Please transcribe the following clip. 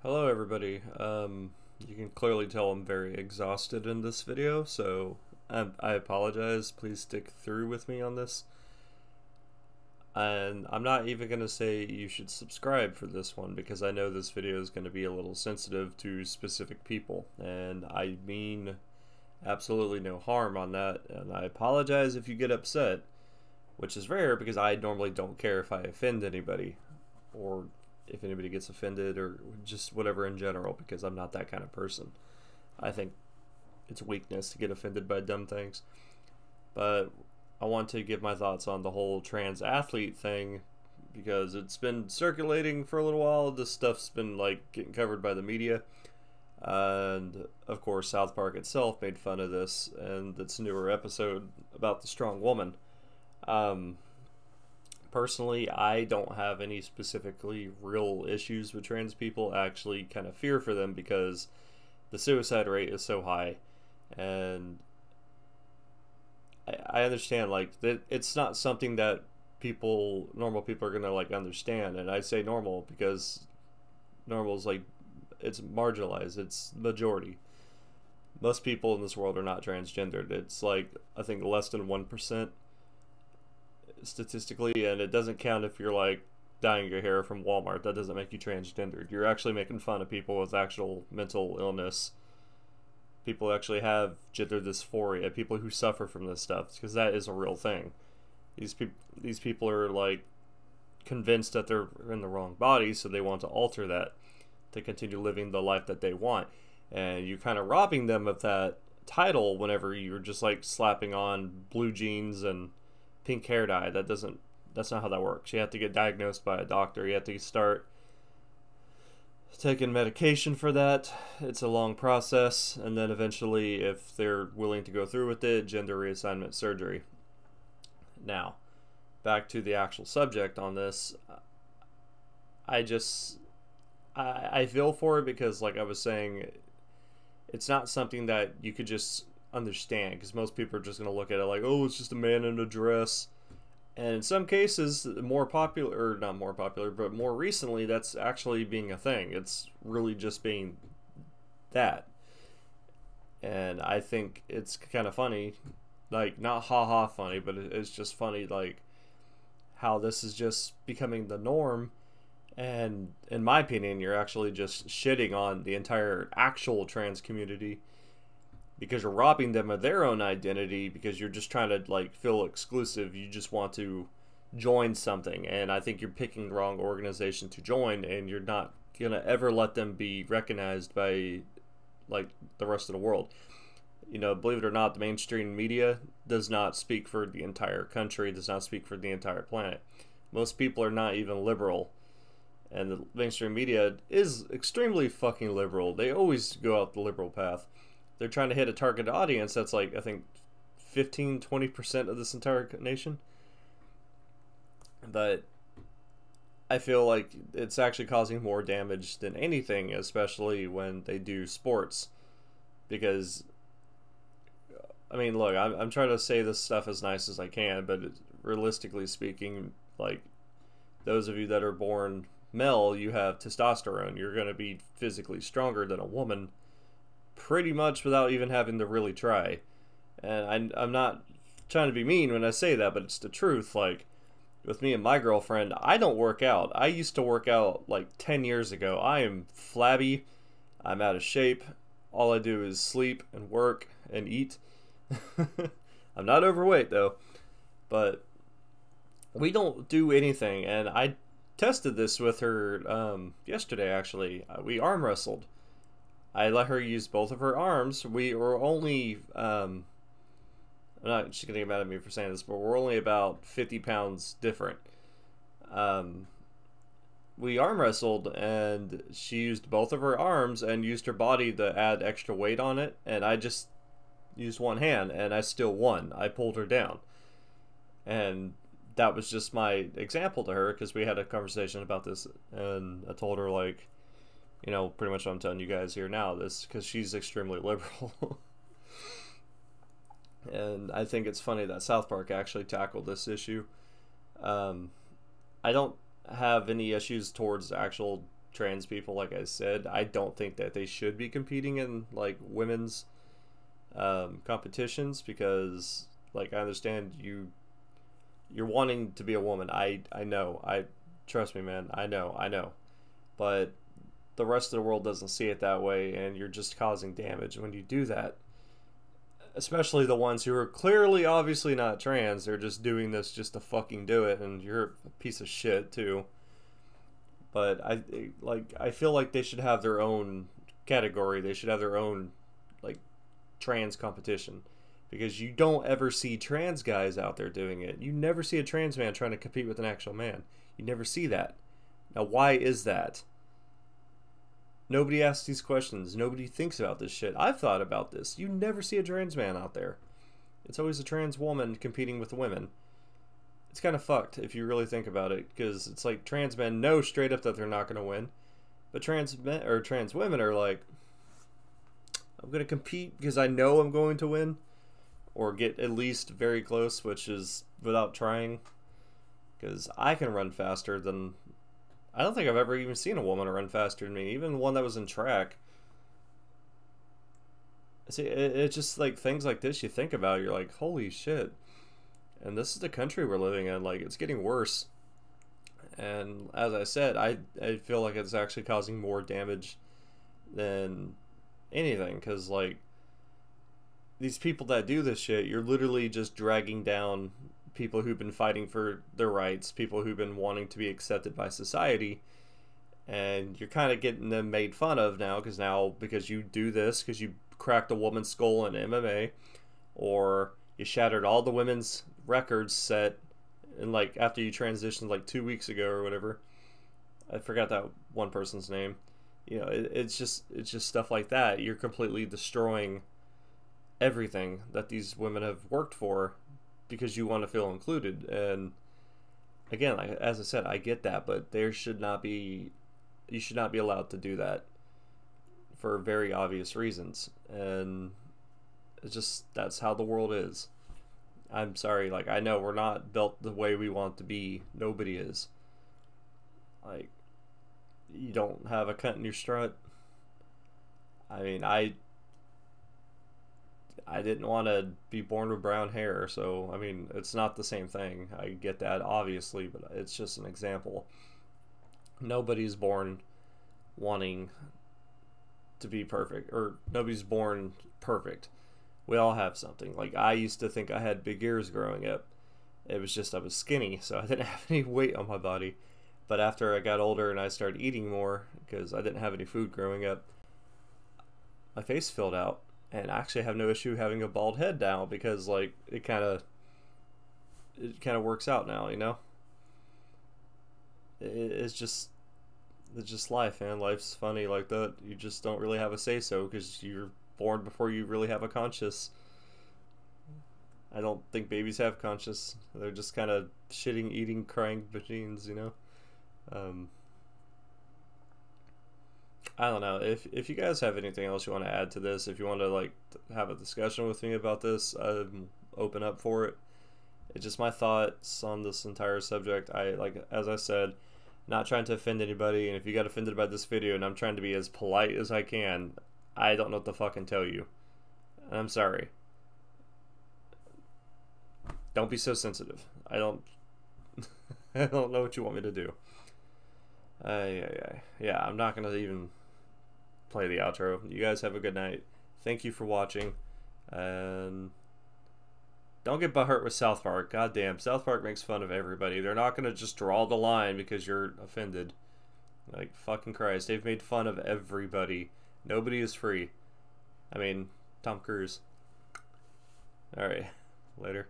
Hello everybody. You can clearly tell I'm very exhausted in this video, so I apologize. Please stick through with me on this. And I'm not even going to say you should subscribe for this one because I know this video is going to be a little sensitive to specific people. And I mean absolutely no harm on that. And I apologize if you get upset, which is rare because I normally don't care if I offend anybody or if anybody gets offended or just whatever in general, because I'm not that kind of person. I think it's weakness to get offended by dumb things. But I want to give my thoughts on the whole trans athlete thing because it's been circulating for a little while. This stuff's been like getting covered by the media. And of course, South Park itself made fun of this and its newer episode about the strong woman. Personally, I don't have any specifically real issues with trans people. I actually kind of fear for them because the suicide rate is so high, and I understand like that it's not something that normal people are gonna like understand, and I say normal because normal is like it's marginalized, it's the majority. Most people in this world are not transgendered. It's like I think less than 1%. Statistically, and it doesn't count if you're like dyeing your hair from Walmart. That doesn't make you transgendered. You're actually making fun of people with actual mental illness, people who actually have gender dysphoria, people who suffer from this stuff, because that is a real thing. These people are like convinced that they're in the wrong body, so they want to alter that to continue living the life that they want, and you're kind of robbing them of that title whenever you're just like slapping on blue jeans and pink hair dye. That's not how that works. You have to get diagnosed by a doctor. You have to start taking medication for that. It's a long process, and then eventually, if they're willing to go through with it, gender reassignment surgery. Now, back to the actual subject on this. I feel for it because, like I was saying, it's not something that you could just understand, because most people are just going to look at it like, oh, it's just a man in a dress. And in some cases, more popular, or not more popular, but more recently, that's actually being a thing. It's really just being that. And I think it's kind of funny, like not ha-ha funny, but it's just funny, like how this is just becoming the norm. And in my opinion, you're actually just shitting on the entire actual trans community, because you're robbing them of their own identity, because you're just trying to like feel exclusive. You just want to join something, and I think you're picking the wrong organization to join, and you're not gonna ever let them be recognized by like the rest of the world. You know, believe it or not, the mainstream media does not speak for the entire country, does not speak for the entire planet. Most people are not even liberal, and the mainstream media is extremely fucking liberal. They always go out the liberal path. They're trying to hit a target audience that's like, I think 15-20% of this entire nation. But I feel like it's actually causing more damage than anything, especially when they do sports. Because, I mean, look, I'm trying to say this stuff as nice as I can, but realistically speaking, like, those of you that are born male, you have testosterone. You're going to be physically stronger than a woman, pretty much without even having to really try. And I'm not trying to be mean when I say that, but it's the truth. Like, with me and my girlfriend, I don't work out. I used to work out like 10 years ago. I am flabby. I'm out of shape. All I do is sleep and work and eat. I'm not overweight though. But we don't do anything. And I tested this with her yesterday, actually. We arm wrestled. I let her use both of her arms. We were only, I'm not, she's gonna get mad at me for saying this, but we're only about 50 pounds different. We arm wrestled, and she used both of her arms and used her body to add extra weight on it, and I just used one hand, and I still won. I pulled her down. And that was just my example to her, because we had a conversation about this, and I told her, like, you know, pretty much what I'm telling you guys here now, this, because she's extremely liberal. And I think it's funny that South Park actually tackled this issue. I don't have any issues towards actual trans people. Like I said, I don't think that they should be competing in like women's competitions, because like I understand you're wanting to be a woman. I know. I trust me, man. I know. But the rest of the world doesn't see it that way, and you're just causing damage when you do that. Especially the ones who are clearly, obviously not trans. They're just doing this just to fucking do it, and you're a piece of shit too. But I feel like they should have their own category. They should have their own like trans competition, because you don't ever see trans guys out there doing it. You never see a trans man trying to compete with an actual man. You never see that. Now, why is that? Nobody asks these questions. Nobody thinks about this shit. I've thought about this. You never see a trans man out there. It's always a trans woman competing with women. It's kind of fucked if you really think about it, because it's like trans men know straight up that they're not going to win, but trans men or trans women are like, I'm going to compete because I know I'm going to win, or get at least very close, which is without trying, because I can run faster than... I don't think I've ever even seen a woman run faster than me, even one that was in track. See, it's just like things like this you think about, you're like, holy shit. And this is the country we're living in. Like, it's getting worse. And as I said, I feel like it's actually causing more damage than anything, because like these people that do this shit, you're literally just dragging down people who've been fighting for their rights, people who've been wanting to be accepted by society, and you're kind of getting them made fun of now, because you do this, because you cracked a woman's skull in MMA, or you shattered all the women's records set, and like after you transitioned like 2 weeks ago or whatever. I forgot that one person's name. You know, it's just stuff like that. You're completely destroying everything that these women have worked for, because you want to feel included. And again, like, as I said, I get that, but you should not be allowed to do that for very obvious reasons. And it's just, that's how the world is. I'm sorry, like, I know we're not built the way we want to be. Nobody is. Like, you don't have a cut in your strut. I mean, I didn't want to be born with brown hair, so, I mean, it's not the same thing. I get that, obviously, but it's just an example. Nobody's born wanting to be perfect, or nobody's born perfect. We all have something. Like, I used to think I had big ears growing up. It was just I was skinny, so I didn't have any weight on my body. But after I got older and I started eating more, because I didn't have any food growing up, my face filled out. And I actually have no issue having a bald head now, because like it kind of works out now, you know. It's just life, man. Life's funny like that. You just don't really have a say so, because you're born before you really have a conscience. I don't think babies have conscience. They're just kind of shitting, eating, crying machines, you know. I don't know. If you guys have anything else you want to add to this, if you want to like have a discussion with me about this, I'm open up for it. It's just my thoughts on this entire subject. As I said, not trying to offend anybody, and if you got offended by this video and I'm trying to be as polite as I can, I don't know what to fucking tell you. And I'm sorry. Don't be so sensitive. I don't know what you want me to do. Yeah, I'm not gonna even play the outro. You guys have a good night. Thank you for watching, and don't get butthurt with South Park. Goddamn, South Park makes fun of everybody. They're not gonna just draw the line because you're offended. Like, fucking Christ, they've made fun of everybody. Nobody is free. I mean, Tom Cruise. Alright, later.